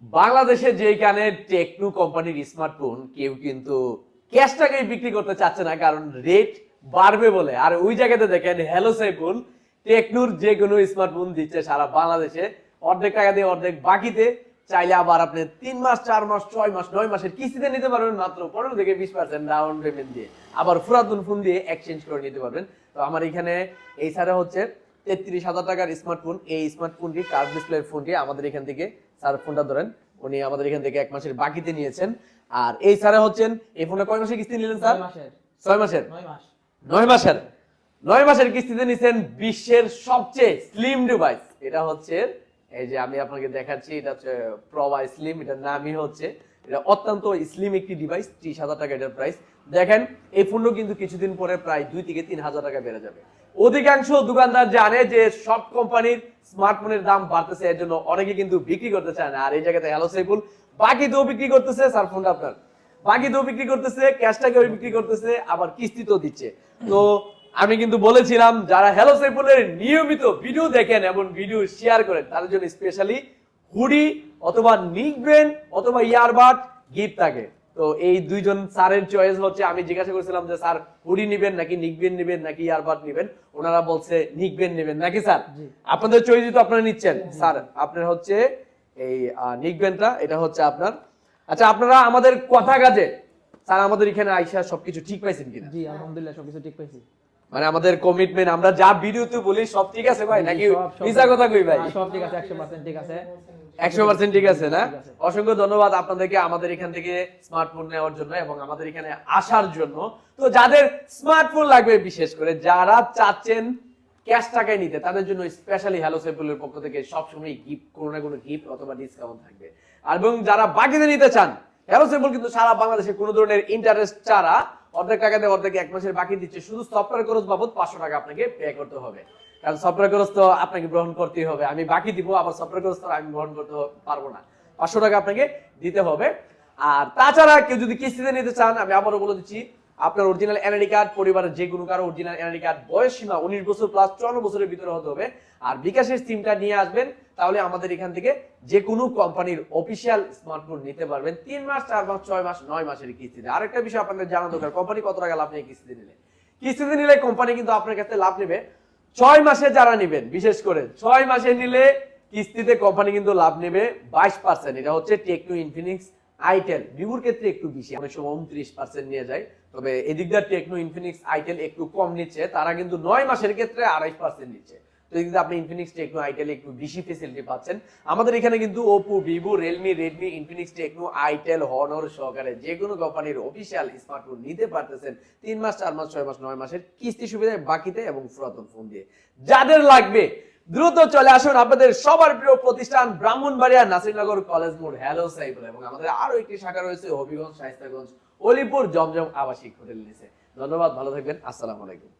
বাংলাদেশে যেখানে টেকনো কোম্পানির স্মার্টফোন কেউ কিন্তু ক্যাশ টাকায় বিক্রি করতে চাচ্ছে না, কারণ রেট বাড়বে বলে। আর ওই জায়গাতে দেখেন হ্যালো সাইফুল টেকনোর যে কোনো স্মার্টফোন দিচ্ছে সারা বাংলাদেশে অর্ধেক টাকা দিয়ে, অর্ধেক বাকিতে। চাইলে আবার আপনি 3 মাস 4 মাস 6 মাস 9 মাসের কিস্তিতে নিতে পারবেন মাত্র 15 থেকে 20% ডাউন পেমেন্ট দিয়ে। আবার পুরাতন ফোন দিয়ে এক্সচেঞ্জ করে নিতে পারবেন। তো আমার এখানে এই সারে হচ্ছে 33,000 টাকার স্মার্টফোন। এই স্মার্টফোনটি কার্ভ ডিসপ্লের ফোনটি আমাদের এখান থেকে, স্যার ফোনটা ধরেন, উনি আমাদের এখান থেকে 1 মাসের বাকিতে নিয়েছেন। আর এই স্যারে হচ্ছেন এই ফোনটা কয় মাসের কিস্তি নিলেন স্যার? 6 মাসের 9 মাসের 9 মাসের কিস্তিতে নিছেন। বিশ্বের সবচেয়ে স্লিম ডিভাইস এটা হচ্ছে, এই যে আমি আপনাকে দেখাচ্ছি, এটা হচ্ছে প্রোভা স্লিম, এটার নামই হচ্ছে। এটা অত্যন্ত স্লিম একটি ডিভাইস। 30,000 টাকা এটার প্রাইস। দেখেন এই ফোনও কিন্তু কিছুদিন পরে প্রায় 2 থেকে 3 হাজার টাকা বেড়ে যাবে। অধিকাংশ দোকানদার জানে যে সব কোম্পানির স্মার্টফোনের দাম বাড়তেছে, এর জন্য অনেকে কিন্তু বিক্রি করতে চায় না। আর এই জায়গাতে হ্যালো সাইফুল বাকিতেও বিক্রি করতেছে, স্যার ফোনটা আপনার বাকিতেও বিক্রি করতেছে, ক্যাশ টাকাও বিক্রি করতেছে, আবার কিস্তিতেও দিচ্ছে। তো আমি কিন্তু বলেছিলাম যারা হ্যালো সাইফুলের নিয়মিত ভিডিও দেখেন এবং ভিডিও শেয়ার করেন তাদের জন্য স্পেশালি হুডি অথবা নিকবেন অথবা ইয়ারবাড গিফট থাকে। তো এই দুইজন স্যারের চয়েস হচ্ছে, আমি জিজ্ঞাসা করেছিলাম যে স্যার হুডি নিবেন নাকি নিকবেন নিবেন নাকি ইয়ারবাড নিবেন, ওনারা বলছে নিকবেন নিবেন নাকি স্যার? আপনাদের চয়েস তো আপনারা নিচ্ছেন। স্যার আপনার হচ্ছে এই নিকবেনটা, এটা হচ্ছে আপনার। আচ্ছা আপনারা আমাদের কথা কাজে স্যার আমাদের এখানে আইসা সবকিছু ঠিক পাইছেন কিনা? জি আলহামদুলিল্লাহ সবকিছু ঠিক পাইছি। মানে আমাদের কমিটমেন্ট, আমরা যা ভিডিওতে বলি সব ঠিক আছে ভাই নাকি মিছা কথা কই ভাই? সব ঠিক আছে, 100% ঠিক আছে। 100% ঠিক আছে না? অসংখ্য ধন্যবাদ আপনাদেরকে আমাদের এখান থেকে স্মার্টফোন নেওয়ার জন্য এবং আমাদের এখানে আসার জন্য। তো যাদের স্মার্টফোন লাগবে, বিশেষ করে যারা চাচ্ছেন ক্যাশ টাকায় নিতে, তাদের জন্য স্পেশালি হ্যালো সাইফুলের পক্ষ থেকে সবসময় গিফট, কোনো না কোনো গিফট অথবা ডিসকাউন্ট থাকবে। এবং যারা বাকিতে নিতে চান, হ্যালো সাইফুল কিন্তু সারা বাংলাদেশে কোনো ধরনের ইন্টারেস্ট ছাড়া অর্ধেক টাকা দিয়ে অর্ধেক 1 মাসের বাকি দিচ্ছে। শুধু সফটওয়্যার খরচ বাবদ 500 টাকা আপনাকে পে করতে হবে, কারণ সফটওয়্যার খরচ তো আপনাকে গ্রহণ করতেই হবে। আমি বাকি দিব, আবার সফটওয়্যার খরচ তো আমি গ্রহণ করতে পারবো না। 500 টাকা আপনাকে দিতে হবে। আর তাছাড়া কেউ যদি কিস্তিতে নিতে চান, আমি আবারও বলে দিচ্ছি, আপনার অরিজিনাল এনআইডি কার্ড, পরিবারের যে কোনো কারো অরিজিনাল এনআইডি কার্ড, বয়স সীমা 19 বছর প্লাস 54 বছরের ভিতরে হতে হবে। আর বিকাশের সিমটা নিয়ে আসবেন, তাহলে আমাদের এখান থেকে যে কোনো কোম্পানির অফিসিয়াল স্মার্টফোন নিতে পারবেন 3 মাস 4 মাস 6 মাস 9 মাসের কিস্তিতে। আরেকটা বিষয় আপনাদের জানা দরকার, কোম্পানি কত টাকা লাভ নেয় কিস্তিতে নিলে। কিস্তিতে নিলে কোম্পানি কিন্তু আপনার কাছে লাভ নেবে 6 মাসে। যারা নেবেন, বিশেষ করে 6 মাসে নিলে কিস্তিতে কোম্পানি কিন্তু লাভ নেবে 22%। এটা হচ্ছে টেকনো, ইনফিনিক্স, আইটেল। ভিভোর ক্ষেত্রে একটু বেশি, অনেক সময় 29% নিয়ে যায়। তবে এদিকটা টেকনো, ইনফিনিক্স, আইটেল একটু কম নিচ্ছে, তারা কিন্তু 9 মাসের ক্ষেত্রে 28% নিচ্ছে। তো কিন্তু আপনি ইনফিনিক্স, টেকনো, আইটেল একটু বেশি ফেসিলিটি পাচ্ছেন। আমাদের এখানে কিন্তু Oppo, Vivo, Realme, Redmi, Infinix, Tecno, itel, Honor সহকারে যে কোনো কোম্পানির অফিসিয়াল স্মার্টফোন নিতে পারতেছেন 3 মাস 4 মাস 6 মাস 9 মাসের কিস্তি সুবিধায় বাকিতে এবং পুরাতন ফোন দিয়ে। যাদের লাগবে দ্রুত চলে আসুন আপনাদের সবার প্রিয় প্রতিষ্ঠান ব্রাহ্মণবাড়িয়া নাসিরনগর কলেজ মোড় হ্যালো সাইফুল। এবং আমাদের আরো একটি শাখা রয়েছে হবিগঞ্জ, শায়েস্তাগঞ্জ, অলিপুর, জমজম আবাসিক হোটেল নিচে। ধন্যবাদ, ভালো থাকবেন, আসসালামু আলাইকুম।